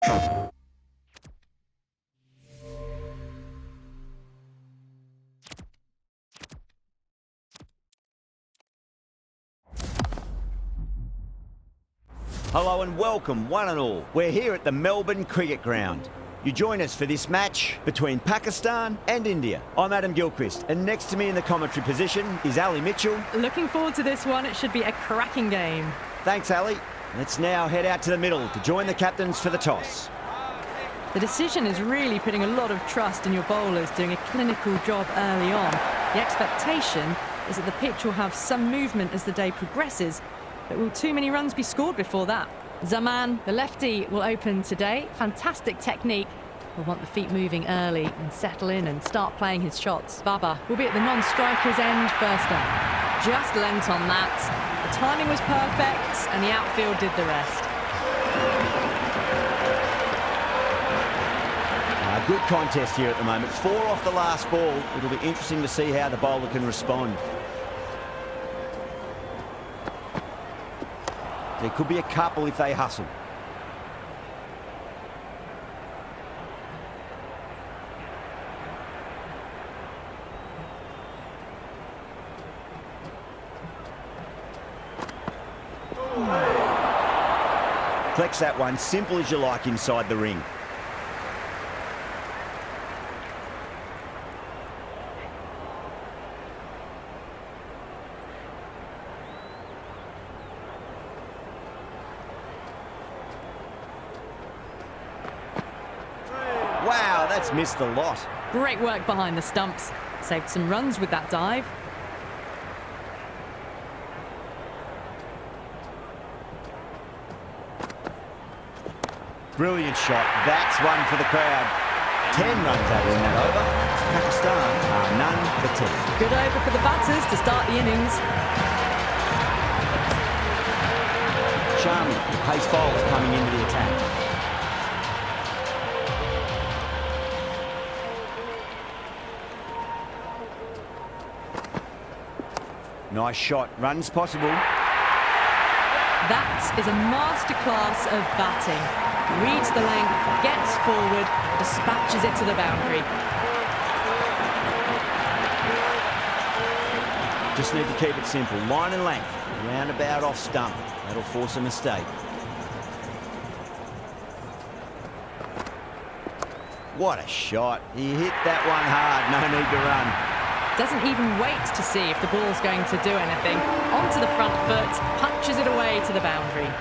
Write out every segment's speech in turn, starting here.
Hello and welcome, one and all. We're here at the Melbourne Cricket Ground. You join us for this match between Pakistan and India. I'm Adam Gilchrist, and next to me in the commentary position is Ali Mitchell. Looking forward to this one. It should be a cracking game. Thanks, Ali. Let's now head out to the middle to join the captains for the toss. The decision is really putting a lot of trust in your bowlers doing a clinical job early on. The expectation is that the pitch will have some movement as the day progresses, but will too many runs be scored before that? Zaman, the lefty, will open today. Fantastic technique. Will want the feet moving early and settle in and start playing his shots. Baba will be at the non-striker's end first up. Just lent on that. The timing was perfect and the outfield did the rest. A good contest here at the moment. 4 off the last ball. It'll be interesting to see how the bowler can respond. There could be a couple if they hustle. Flex that one, simple as you like inside the ring. Wow, that's missed a lot. Great work behind the stumps. Saved some runs with that dive. Brilliant shot. That's one for the crowd. 10 runs out in that over. Pakistan are none for 10. Good over for the batters to start the innings. Shami, the pace bowler, coming into the attack. Nice shot. Runs possible. That is a masterclass of batting. Reads the length, gets forward, dispatches it to the boundary. Just need to keep it simple. Line and length. Roundabout off stump. That'll force a mistake. What a shot. He hit that one hard. No need to run. Doesn't even wait to see if the ball's going to do anything. Onto the front foot, punches it away to the boundary.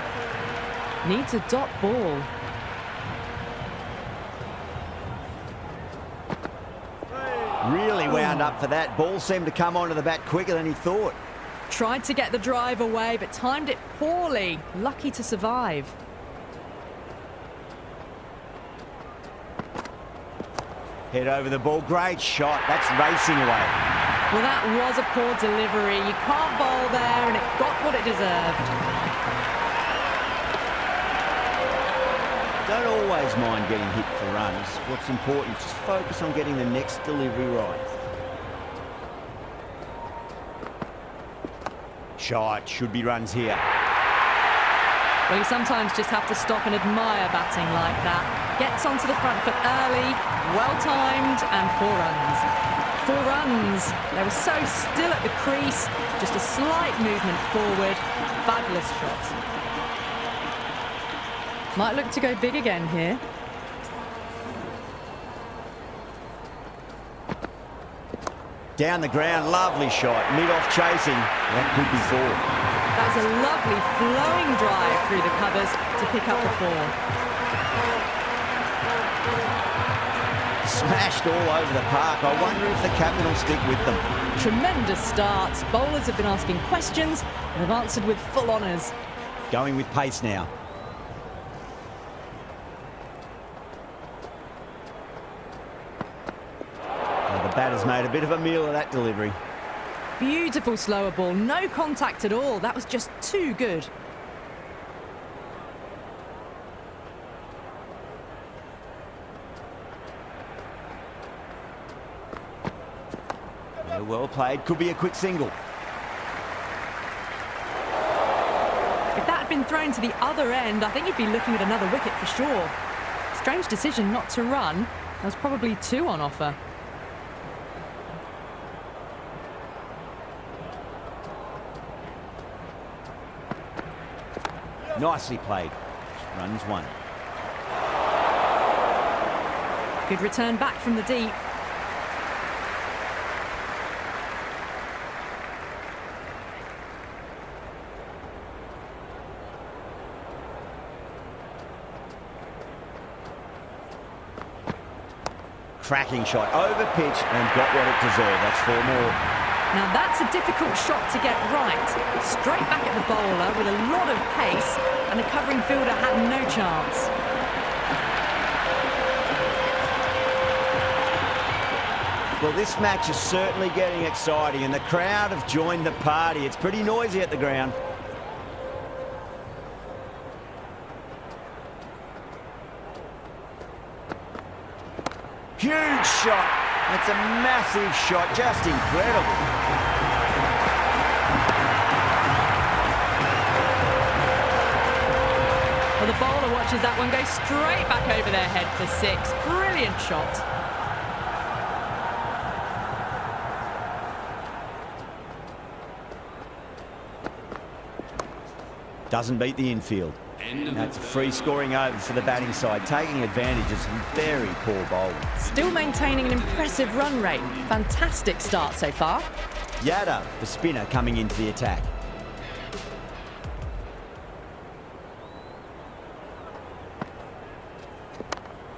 Needs a dot ball. Really wound up for that. Ball seemed to come onto the bat quicker than he thought. Tried to get the drive away, but timed it poorly. Lucky to survive. Head over the ball. Great shot. That's racing away. Well, that was a poor delivery. You can't bowl there, and it got what it deserved. Don't always mind getting hit for runs. What's important, just focus on getting the next delivery right. Shot. Should be runs here. Well, you sometimes just have to stop and admire batting like that. Gets onto the front foot early, well-timed, and 4 runs. 4 runs. They were so still at the crease, just a slight movement forward. Fabulous shot. Might look to go big again here. Down the ground, lovely shot. Mid-off chasing. That could be 4. That was a lovely flowing drive through the covers to pick up the 4. Smashed all over the park. I wonder if the captain will stick with them. Tremendous starts. Bowlers have been asking questions and have answered with full honours. Going with pace now. The batter's made a bit of a meal of that delivery. Beautiful slower ball, no contact at all. That was just too good. Well played, could be a quick single. If that had been thrown to the other end, I think you'd be looking at another wicket for sure. Strange decision not to run. There was probably two on offer. Nicely played. Runs one. Good return back from the deep. Cracking shot, over pitch and got what it deserved. That's 4 more. Now that's a difficult shot to get right. Straight back at the bowler with a lot of pace, and the covering fielder had no chance. Well, this match is certainly getting exciting, and the crowd have joined the party. It's pretty noisy at the ground. Huge shot. That's a massive shot, just incredible. Well, the bowler watches that one go straight back over their head for 6. Brilliant shot. Doesn't beat the infield. That's a free scoring over for the batting side, taking advantage of some very poor bowling. Still maintaining an impressive run rate. Fantastic start so far. Yadav, the spinner, coming into the attack.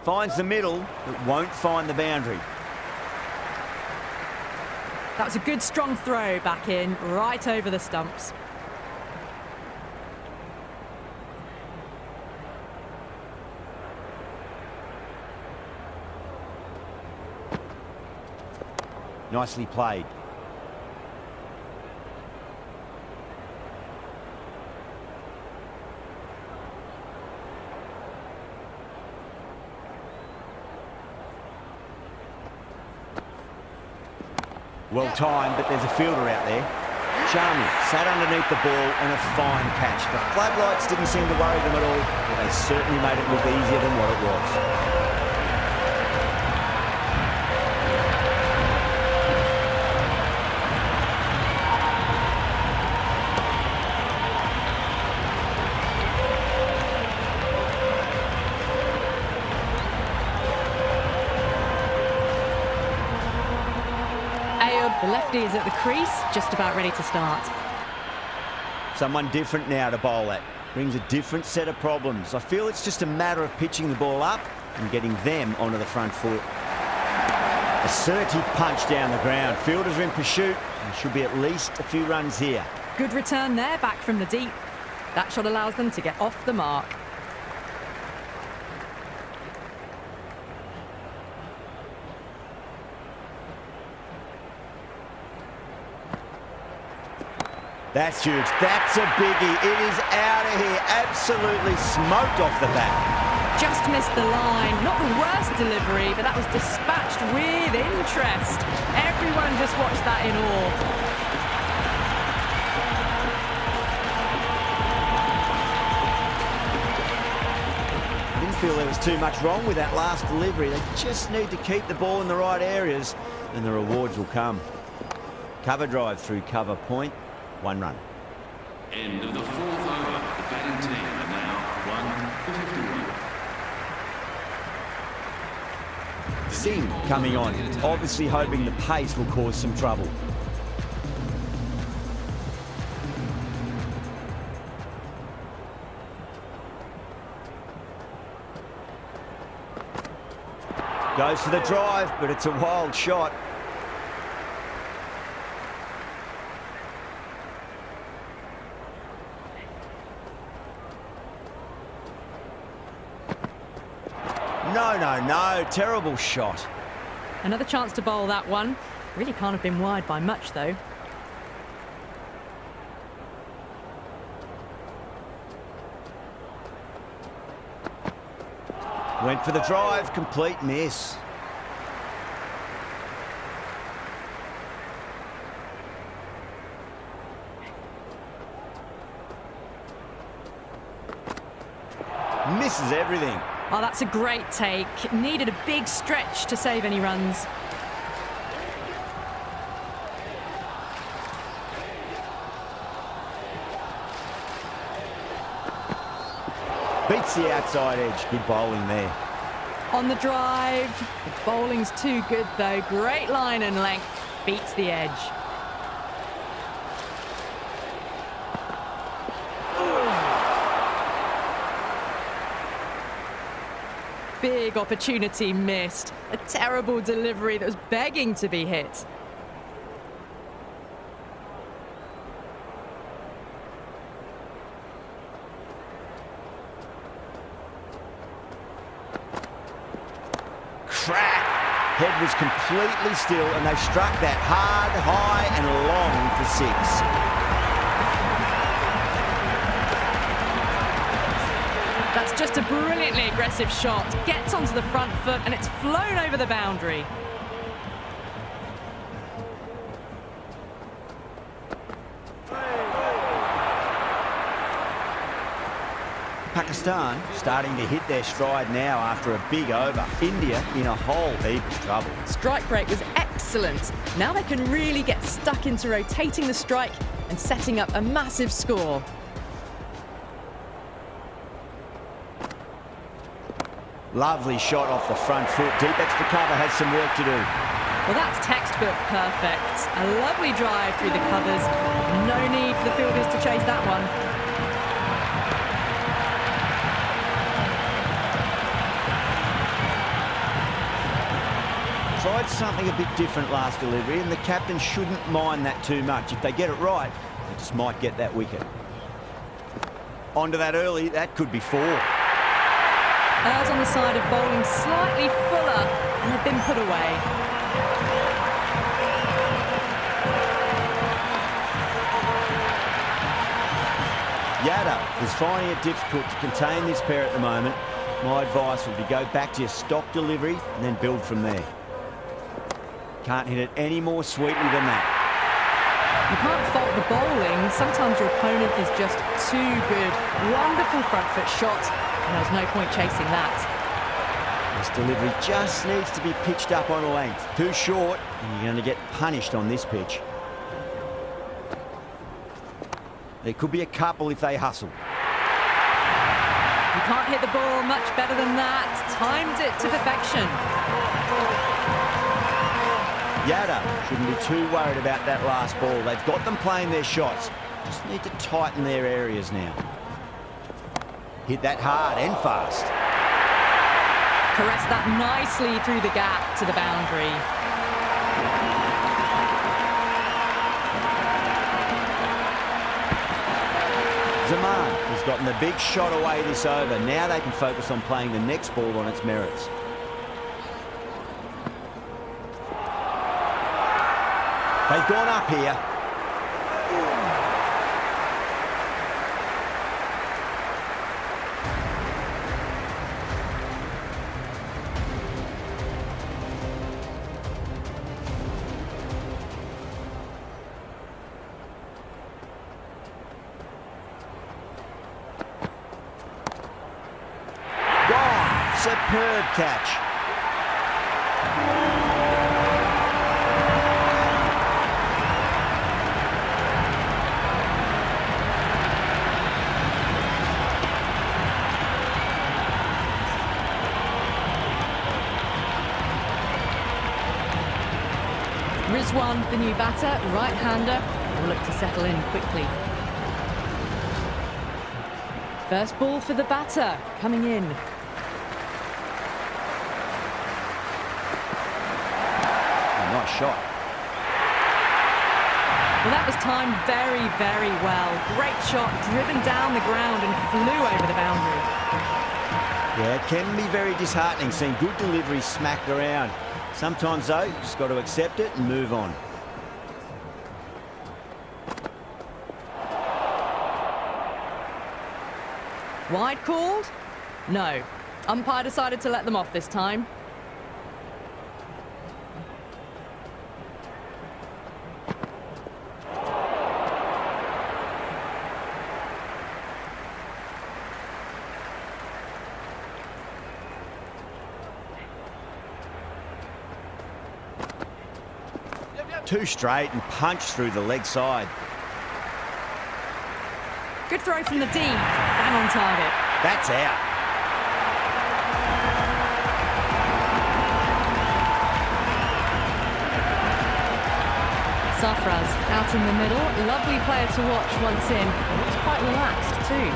Finds the middle, but won't find the boundary. That was a good strong throw back in, right over the stumps. Nicely played. Well timed, but there's a fielder out there. Charmy sat underneath the ball and a fine catch. The floodlights didn't seem to worry them at all, but they certainly made it look easier than what it was. The lefty is at the crease, just about ready to start. Someone different now to bowl at. Brings a different set of problems. I feel it's just a matter of pitching the ball up and getting them onto the front foot. Assertive punch down the ground. Fielders are in pursuit. There should be at least a few runs here. Good return there, back from the deep. That shot allows them to get off the mark. That's huge. That's a biggie. It is out of here. Absolutely smoked off the bat. Just missed the line. Not the worst delivery, but that was dispatched with interest. Everyone just watched that in awe. I didn't feel there was too much wrong with that last delivery. They just need to keep the ball in the right areas, and the rewards will come. Cover drive through cover point. 1 run. End of the 4th over. The batting team are now 1 for 51. Singh coming on, obviously hoping the pace will cause some trouble. Goes for the drive, but it's a wild shot. No, terrible shot. Another chance to bowl that one. Really can't have been wide by much, though. Went for the drive, complete miss. Misses everything. Oh, that's a great take. Needed a big stretch to save any runs. Beats the outside edge. Good bowling there. On the drive. The bowling's too good, though. Great line and length. Beats the edge. Big opportunity missed. A terrible delivery that was begging to be hit. Crack! Head was completely still and they struck that hard, high and long for six. That's just a brilliantly aggressive shot. Gets onto the front foot and it's flown over the boundary. Pakistan starting to hit their stride now after a big over. India in a whole heap of trouble. Strike break was excellent. Now they can really get stuck into rotating the strike and setting up a massive score. Lovely shot off the front foot. Deep extra cover has some work to do. Well, that's textbook perfect. A lovely drive through the covers. No need for the fielders to chase that one. Tried something a bit different last delivery, and the captain shouldn't mind that too much. If they get it right, they just might get that wicket. Onto that early, that could be four. Errs on the side of bowling slightly fuller, and they've been put away. Yadav is finding it difficult to contain this pair at the moment. My advice would be go back to your stock delivery and then build from there. Can't hit it any more sweetly than that. You can't fault the bowling. Sometimes your opponent is just too good. Wonderful front foot shot, and there's no point chasing that. This delivery just needs to be pitched up on length. Too short, and you're going to get punished on this pitch. There could be a couple if they hustle. You can't hit the ball much better than that. Timed it to perfection. Yadav shouldn't be too worried about that last ball. They've got them playing their shots. Just need to tighten their areas now. Hit that hard and fast. Caress that nicely through the gap to the boundary. Zaman has gotten the big shot away this over. Now they can focus on playing the next ball on its merits. They've gone up here. Gone. Superb catch. Rizwan, the new batter, right-hander, will look to settle in quickly. First ball for the batter, coming in. Oh, nice shot. Well, that was timed very, very well. Great shot, driven down the ground and flew over the boundary. Yeah, it can be very disheartening seeing good delivery smacked around. Sometimes, though, you just got to accept it and move on. Wide called? No. Umpire decided to let them off this time. Too straight and punched through the leg side. Good throw from the D. Bang on target. That's out. Safraz out in the middle. Lovely player to watch once in. Looks quite relaxed too.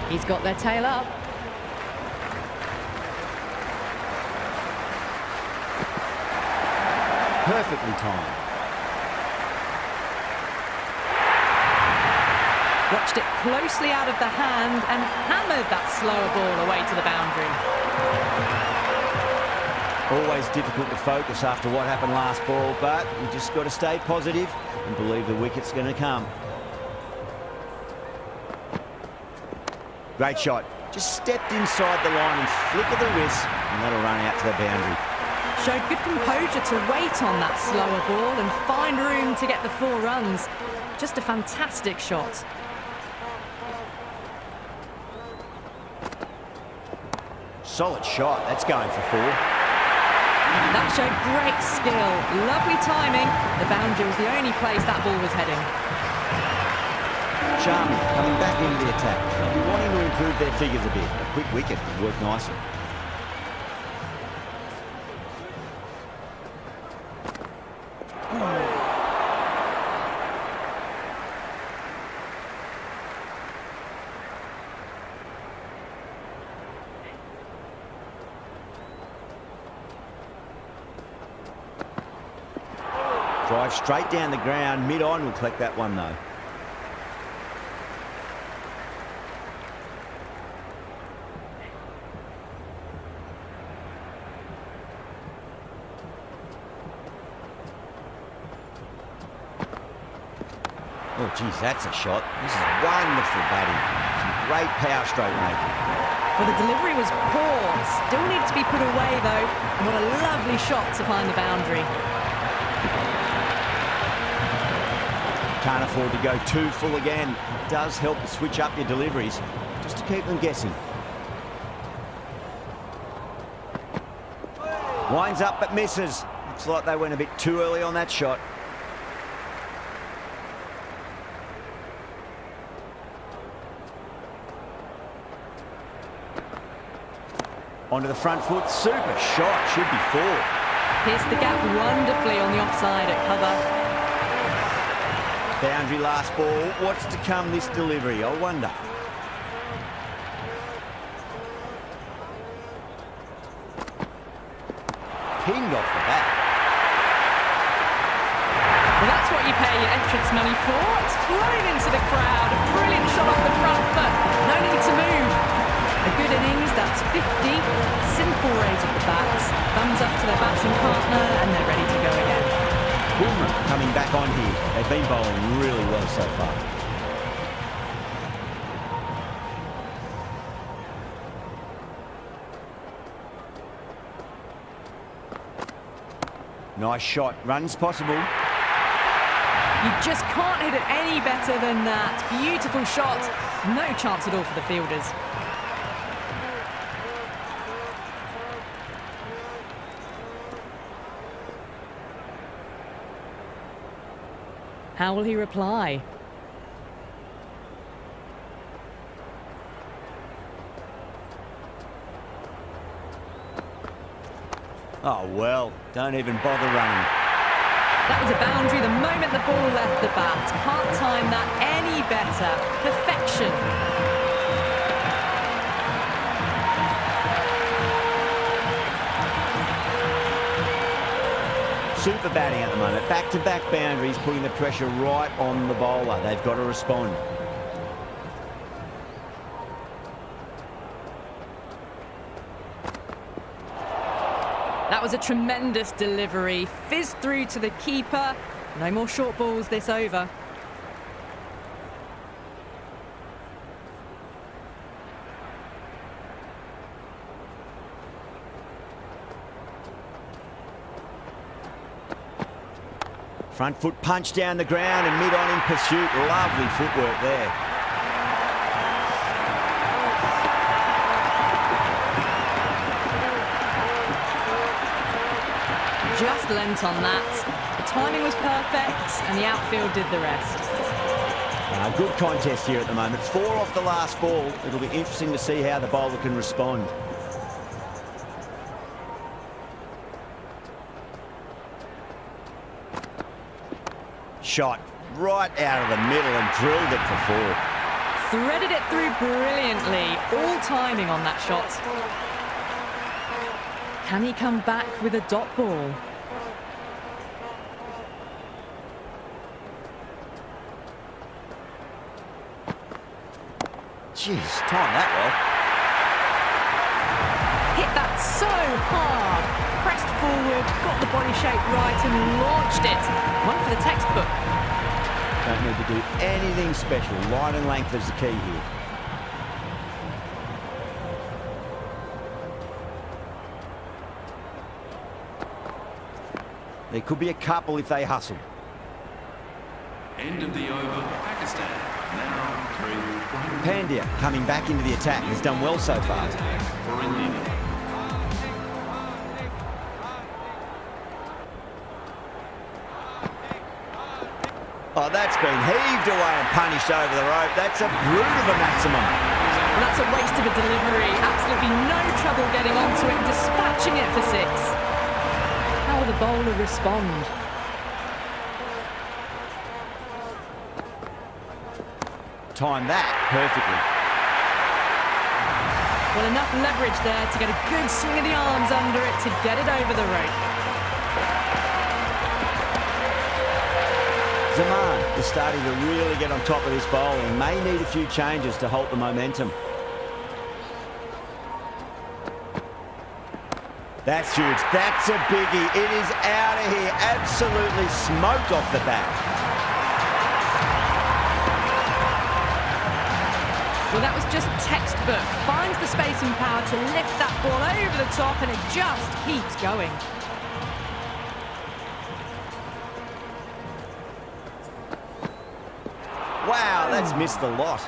He's got their tail up. Perfectly timed. Watched it closely out of the hand and hammered that slower ball away to the boundary. Always difficult to focus after what happened last ball, but you just got to stay positive and believe the wicket's going to come. Great shot. Just stepped inside the line and flick of the wrist, and that'll run out to the boundary. Showed good composure to wait on that slower ball and find room to get the 4 runs. Just a fantastic shot. Solid shot. That's going for 4. That showed great skill. Lovely timing. The boundary was the only place that ball was heading. Charming, coming back into the attack. They'll be wanting to improve their figures a bit. A quick wicket would work nicely. Drive straight down the ground, mid-on will collect that one though. Oh geez, that's a shot. This is wonderful batting. Some great power stroke making. Well, the delivery was poor. Still needed to be put away though. And what a lovely shot to find the boundary. Can't afford to go too full again. It does help to switch up your deliveries, just to keep them guessing. Winds up but misses. Looks like they went a bit too early on that shot. Onto the front foot, super shot, should be 4. Pierced the gap wonderfully on the offside at cover. Boundary last ball. What's to come this delivery? I wonder. Pinged off the bat. Well, that's what you pay your entrance money for. It's flown into the crowd. A brilliant shot off the front foot. No need to move. A good innings, that's 50. Simple raise of the bats. Thumbs up to their batting partner and they're ready to go again. Boomer coming back on here. They've been bowling really well so far. Nice shot. Runs possible. You just can't hit it any better than that. Beautiful shot. No chance at all for the fielders. How will he reply? Oh, well, don't even bother running. That was a boundary the moment the ball left the bat. Can't time that any better. Perfection. Super batting at the moment. Back-to-back boundaries, putting the pressure right on the bowler. They've got to respond. That was a tremendous delivery. Fizzed through to the keeper. No more short balls this over. Front foot punch down the ground and mid-on in pursuit. Lovely footwork there. length on that. The timing was perfect, and the outfield did the rest. Good contest here at the moment. 4 off the last ball. It'll be interesting to see how the bowler can respond. Shot right out of the middle and drilled it for 4. Threaded it through brilliantly. All timing on that shot. Can he come back with a dot ball? Jeez, time that well. Hit that so hard. Pressed forward, got the body shape right and launched it. One for the textbook. Don't need to do anything special. Line and length is the key here. There could be a couple if they hustle. End of the over. Pakistan now 3. Pandya coming back into the attack has done well so far. Attack for India. Oh, that's been heaved away and punished over the rope. That's a brute of a maximum. Well, that's a waste of a delivery. Absolutely no trouble getting onto it and dispatching it for 6. How will the bowler respond? Time that perfectly. Well, enough leverage there to get a good swing of the arms under it to get it over the rope. Zaman is starting to really get on top of this bowl and may need a few changes to halt the momentum. That's huge. That's a biggie. It is out of here. Absolutely smoked off the bat. Well, that was just textbook. Finds the space and power to lift that ball over the top, and it just keeps going. Wow, that's missed the lot.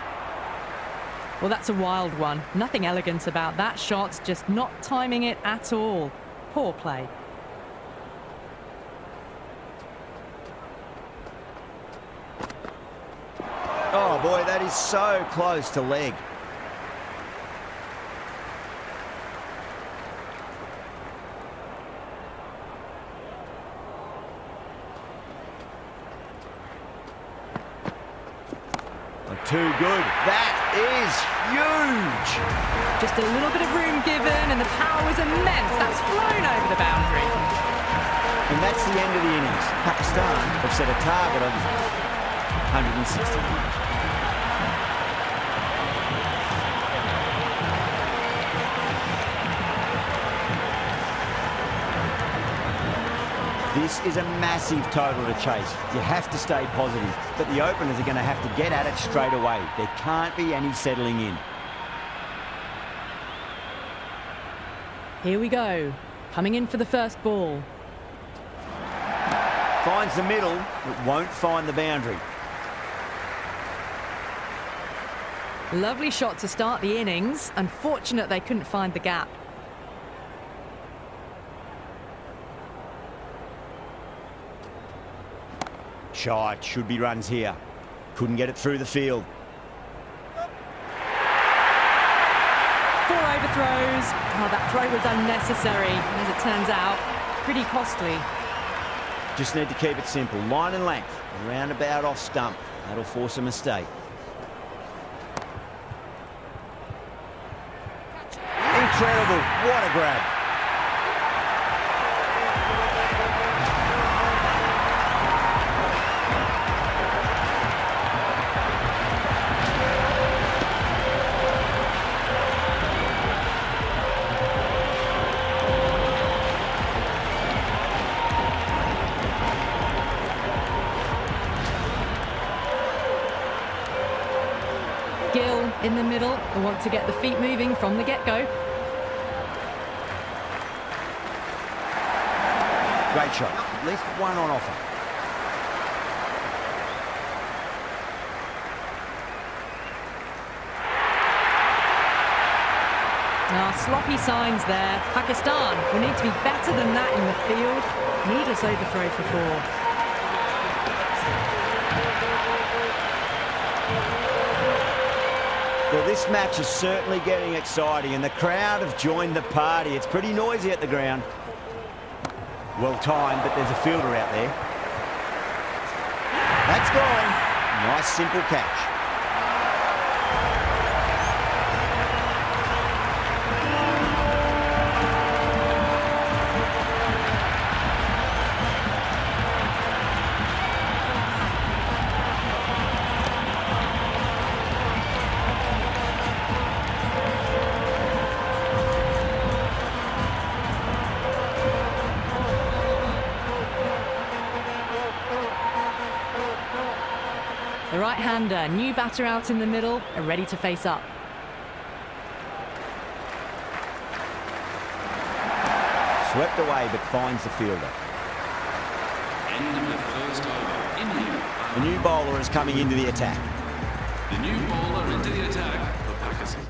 Well, that's a wild one. Nothing elegant about that shot, just not timing it at all. Poor play. Oh boy, that is so close to leg. Too good. That is huge. Just a little bit of room given, and the power was immense. That's flown over the boundary. And that's the end of the innings. Pakistan have set a target of 160. This is a massive total to chase. You have to stay positive, but the openers are going to have to get at it straight away. There can't be any settling in. Here we go. Coming in for the first ball. Finds the middle, but won't find the boundary. Lovely shot to start the innings. Unfortunate they couldn't find the gap. Shot, should be runs here. Couldn't get it through the field. 4 overthrows. Oh, that throw was unnecessary. As it turns out, pretty costly. Just need to keep it simple. Line and length. Roundabout off stump. That'll force a mistake. Incredible. What a grab. Gill in the middle. I want to get the feet moving from the get-go. Great shot. At least one on offer. Sloppy signs there. Pakistan will need to be better than that in the field. Needless overthrow for 4. Well, this match is certainly getting exciting, and the crowd have joined the party. It's pretty noisy at the ground. Well timed, but there's a fielder out there. That's gone. Nice, simple catch. The right-hander, new batter out in the middle, are ready to face up. Swept away, but finds the fielder. End of the first over. India. The new bowler is coming into the attack. The new bowler into the attack for Pakistan.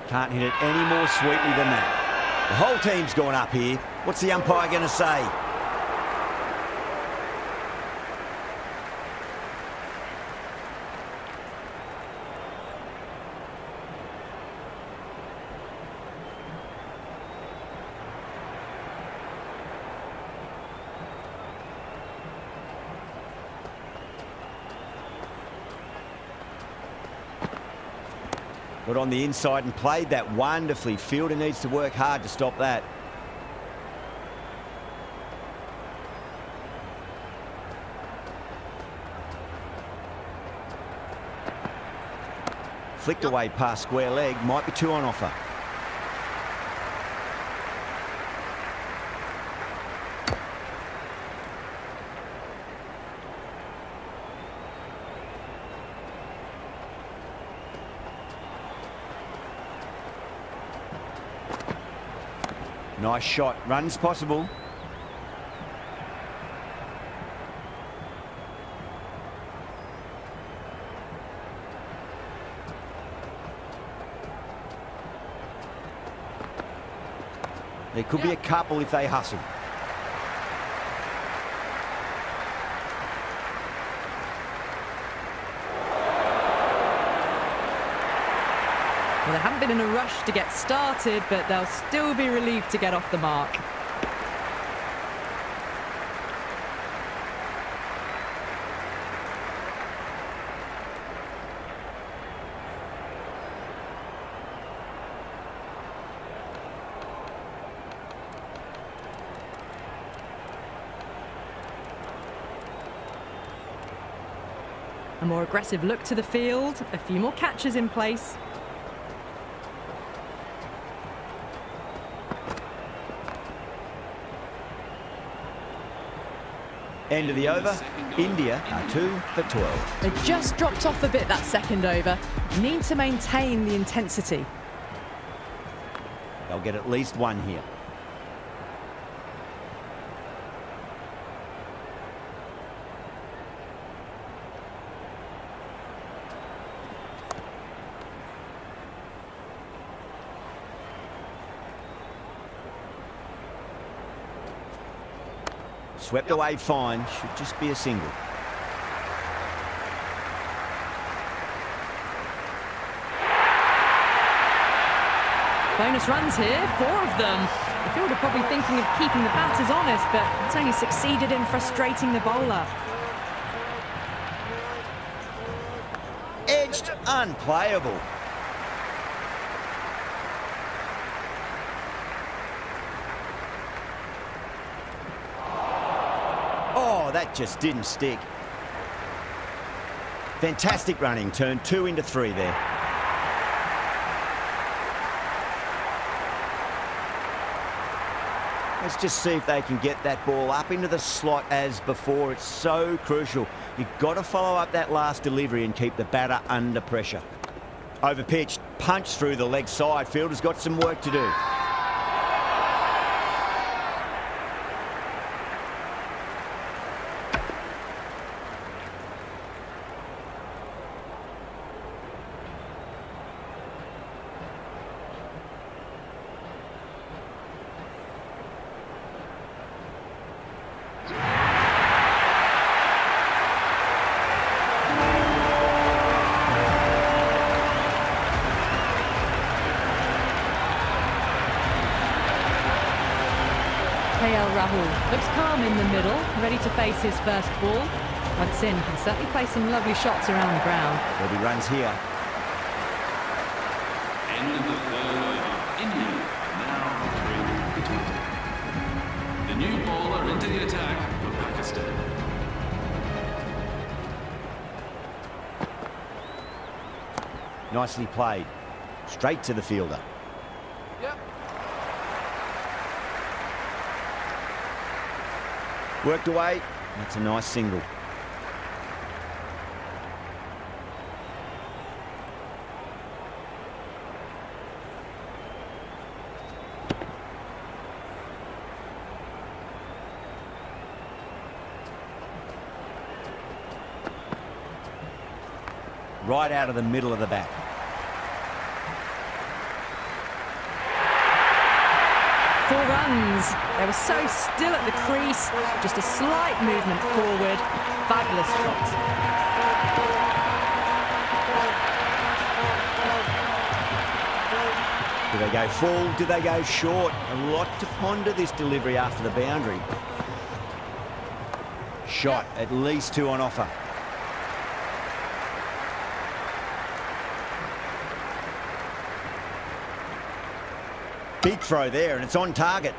Can't hit it any more sweetly than that. The whole team's gone up here. What's the umpire going to say? Got on the inside and played that wonderfully. Fielder needs to work hard to stop that. Flicked away past square leg. Might be 2 on offer. Nice shot. Runs possible. There could be a couple if they hustle. Well, they haven't been in a rush to get started, but they'll still be relieved to get off the mark. A more aggressive look to the field, a few more catches in place. End of the over. India are 2 for 12. They just dropped off a bit that second over. Need to maintain the intensity. They'll get at least 1 here. Swept away fine, should just be a single. Bonus runs here, 4 of them. The fielder probably thinking of keeping the batters honest, but it's only succeeded in frustrating the bowler. Edged, unplayable. Oh, Oh, that just didn't stick. Fantastic running, turned 2 into 3 there. Let's just see if they can get that ball up into the slot as before. It's so crucial. You've got to follow up that last delivery and keep the batter under pressure. Overpitched, punched through the leg side. Fielder's got some work to do. Rahul looks calm in the middle, ready to face his first ball. Once in, can certainly play some lovely shots around the ground. There'll be runs here. End of the third over. India now 3-20. The new bowler into the attack for Pakistan. Nicely played. Straight to the fielder. Worked away. That's a nice single. Right out of the middle of the bat. Four runs. They were so still at the crease. Just a slight movement forward. Fabulous shot. Do they go full? Do they go short? A lot to ponder this delivery after the boundary. Shot, at least 2 on offer. Big throw there, and it's on target.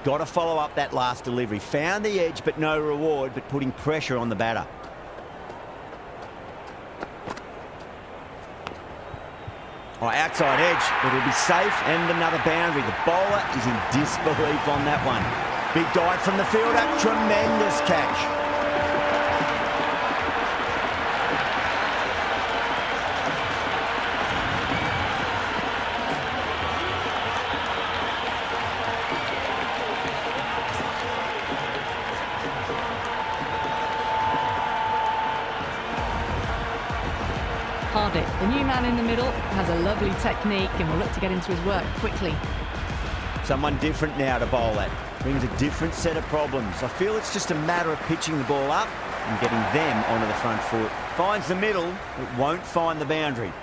Got to follow up that last delivery. Found the edge, but no reward, but putting pressure on the batter. Oh, outside edge, but it'll be safe, and another boundary. The bowler is in disbelief on that one. Big dive from the fielder, tremendous catch. Hardik, the new man in the middle, has a lovely technique and will look to get into his work quickly. Someone different now to bowl at. Brings a different set of problems. I feel it's just a matter of pitching the ball up and getting them onto the front foot. Finds the middle, it won't find the boundary.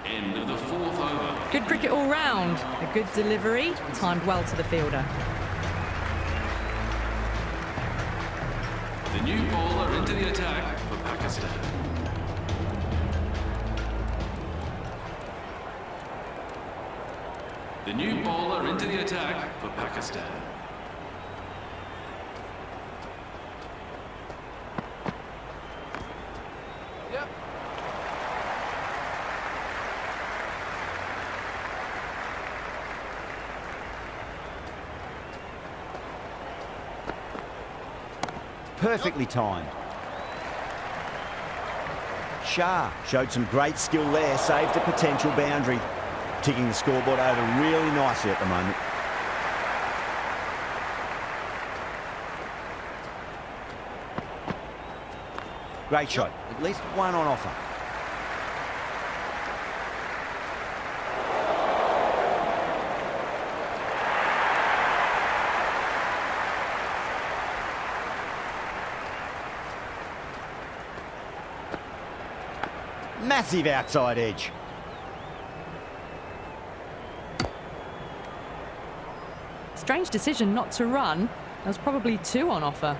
End of the fourth over. Good cricket all round. A good delivery, timed well to the fielder. The new bowler into the attack for Pakistan. The new bowler into the attack for Pakistan. Yep. Perfectly timed. Shah showed some great skill there, saved a potential boundary. Ticking the scoreboard over really nicely at the moment. Great shot, at least 1 on offer. Massive outside edge. Strange decision not to run. There was probably two on offer.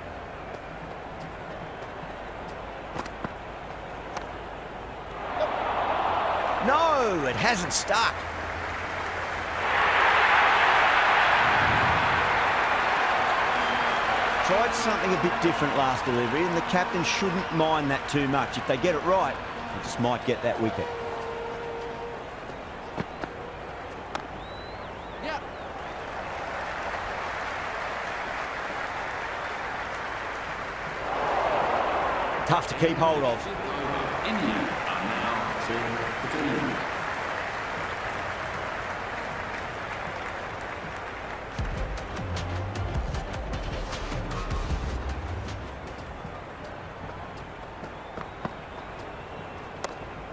No, it hasn't stuck. Tried something a bit different last delivery, and the captain shouldn't mind that too much. If they get it right, they just might get that wicket. Yep. Tough to keep hold of. India are now to the pavilion.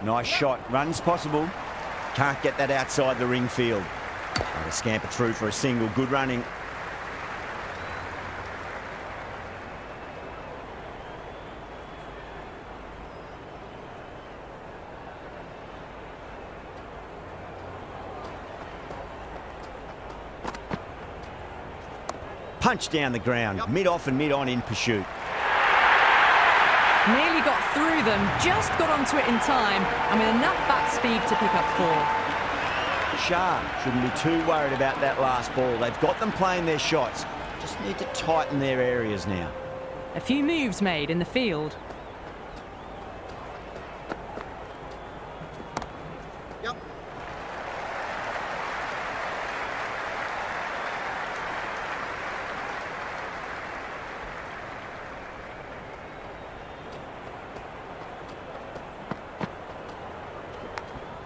Nice shot. Runs possible. Can't get that outside the ring field. They scamper through for a single. Good running. Punch down the ground. Mid-off and mid-on in pursuit. Nearly got through them, just got onto it in time, and with enough bat speed to pick up 4. Shah shouldn't be too worried about that last ball. They've got them playing their shots. Just need to tighten their areas now. A few moves made in the field. Yep.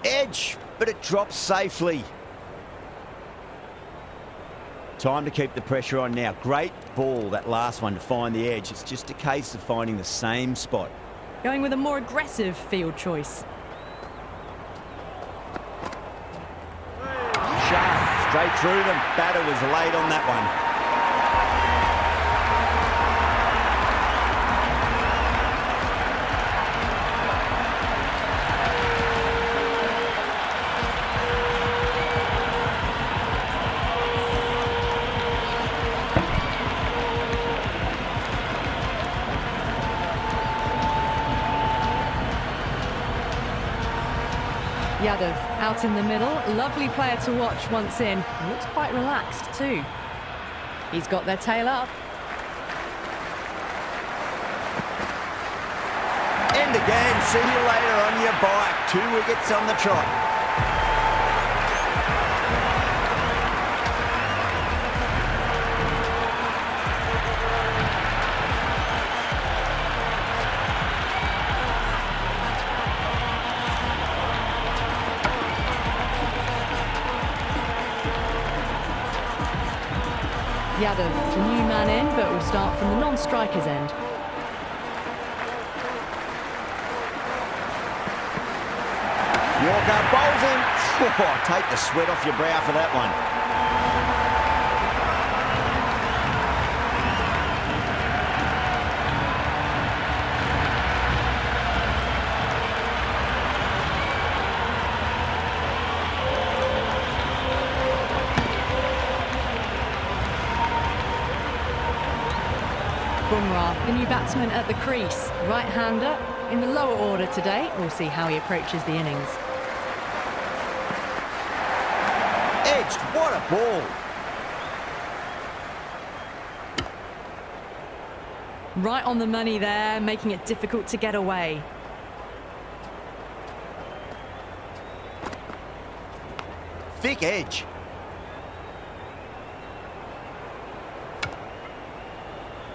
Edge, but it drops safely. Time to keep the pressure on now. Great ball, that last one, to find the edge. It's just a case of finding the same spot. Going with a more aggressive field choice. Sharp, straight through them. Batter was late on that one. Yadav out in the middle. Lovely player to watch once in. Looks quite relaxed too. He's got their tail up. And again, see you later on your bike. 2 wickets on the trot. Yadav, the new man in, but will start from the non-striker's end. Yorker bowls in. Oh, take the sweat off your brow for that one. Bumrah, the new batsman at the crease. Right-hander in the lower order today. We'll see how he approaches the innings. Edged, what a ball. Right on the money there, making it difficult to get away. Thick edge.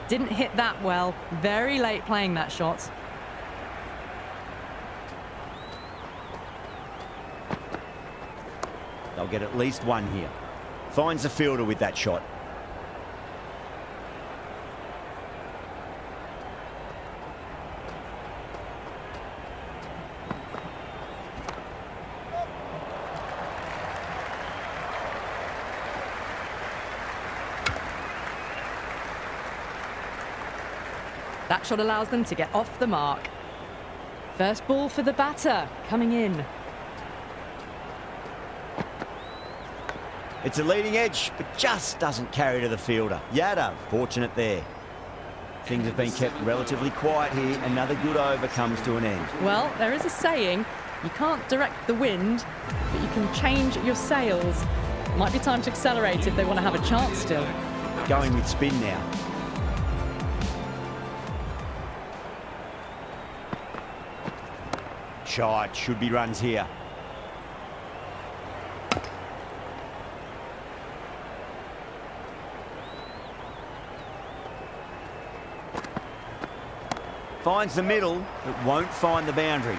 Didn't hit that well. Very late playing that shot. They'll get at least one here. Finds the fielder with that shot. That shot allows them to get off the mark. First ball for the batter, coming in. It's a leading edge, but just doesn't carry to the fielder. Yadav, fortunate there. Things have been kept relatively quiet here. Another good over comes to an end. Well, there is a saying, you can't direct the wind, but you can change your sails. Might be time to accelerate if they want to have a chance still. Going with spin now. Shot, should be runs here. Finds the middle, but won't find the boundary.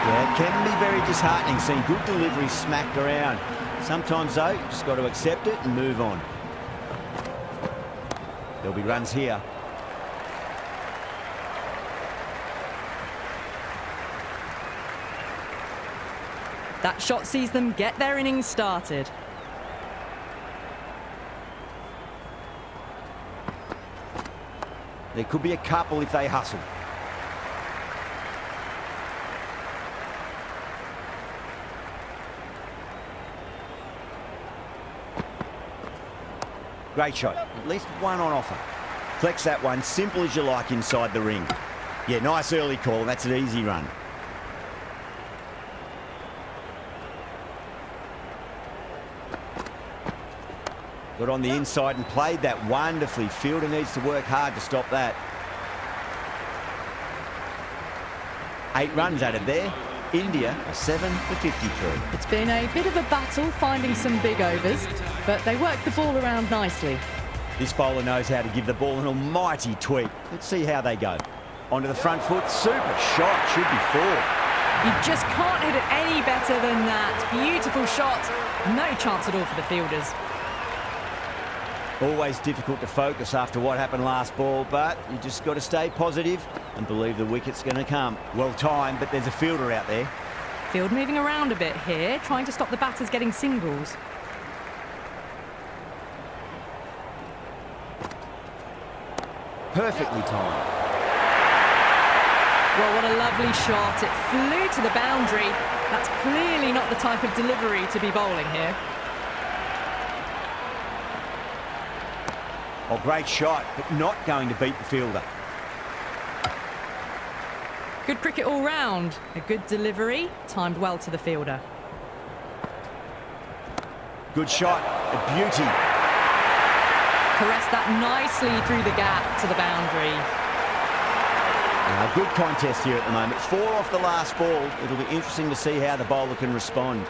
Yeah, it can be very disheartening seeing good deliveries smacked around. Sometimes though, you just got to accept it and move on. There'll be runs here. That shot sees them get their innings started. There could be a couple if they hustle. Great shot. At least one on offer. Flex that one, simple as you like inside the ring. Yeah, nice early call. That's an easy run. Got on the inside and played that wonderfully. Fielder needs to work hard to stop that. 8 runs added there. India are 7 for 53. It's been a bit of a battle finding some big overs, but they work the ball around nicely. This bowler knows how to give the ball an almighty tweak. Let's see how they go. Onto the front foot. Super shot. Should be 4. You just can't hit it any better than that. Beautiful shot. No chance at all for the fielders. Always difficult to focus after what happened last ball, but you just got to stay positive and believe the wicket's going to come. Well timed, but there's a fielder out there. Field moving around a bit here, trying to stop the batters getting singles. Perfectly timed. Well, what a lovely shot. It flew to the boundary. That's clearly not the type of delivery to be bowling here. Oh, great shot, but not going to beat the fielder. Good cricket all round. A good delivery, timed well to the fielder. Good shot, a beauty. Caressed that nicely through the gap to the boundary. A good contest here at the moment. 4 off the last ball. It'll be interesting to see how the bowler can respond.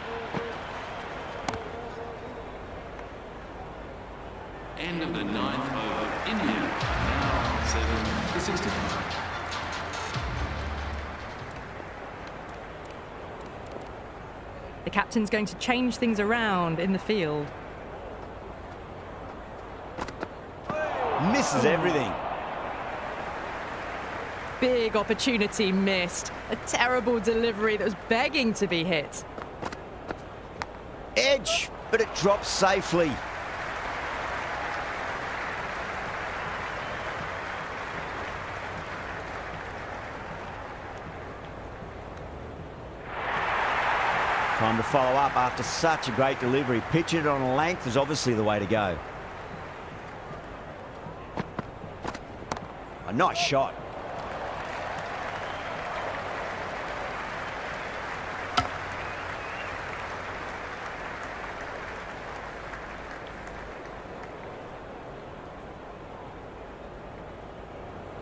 End of the 9th over. India now 7 for 65. The captain's going to change things around in the field. Misses everything. Big opportunity missed. A terrible delivery that was begging to be hit. Edge, but it drops safely. Time to follow up after such a great delivery. Pitching it on length is obviously the way to go. A nice shot.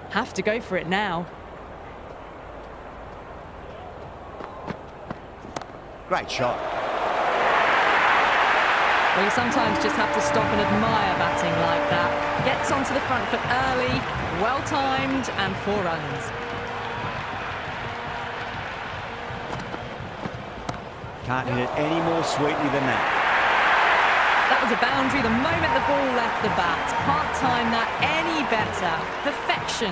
Have to go for it now. Great shot. Well, you sometimes just have to stop and admire batting like that. Gets onto the front foot early, well timed, and 4 runs. Can't hit it any more sweetly than that. That was a boundary the moment the ball left the bat. Can't time that any better. Perfection.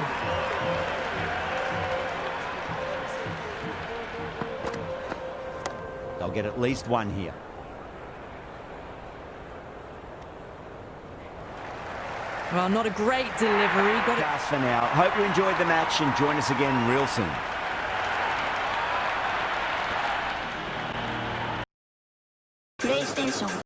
They'll get at least 1 here. Well, not a great delivery. Got it. Just for now. Hope you enjoyed the match and join us again real soon.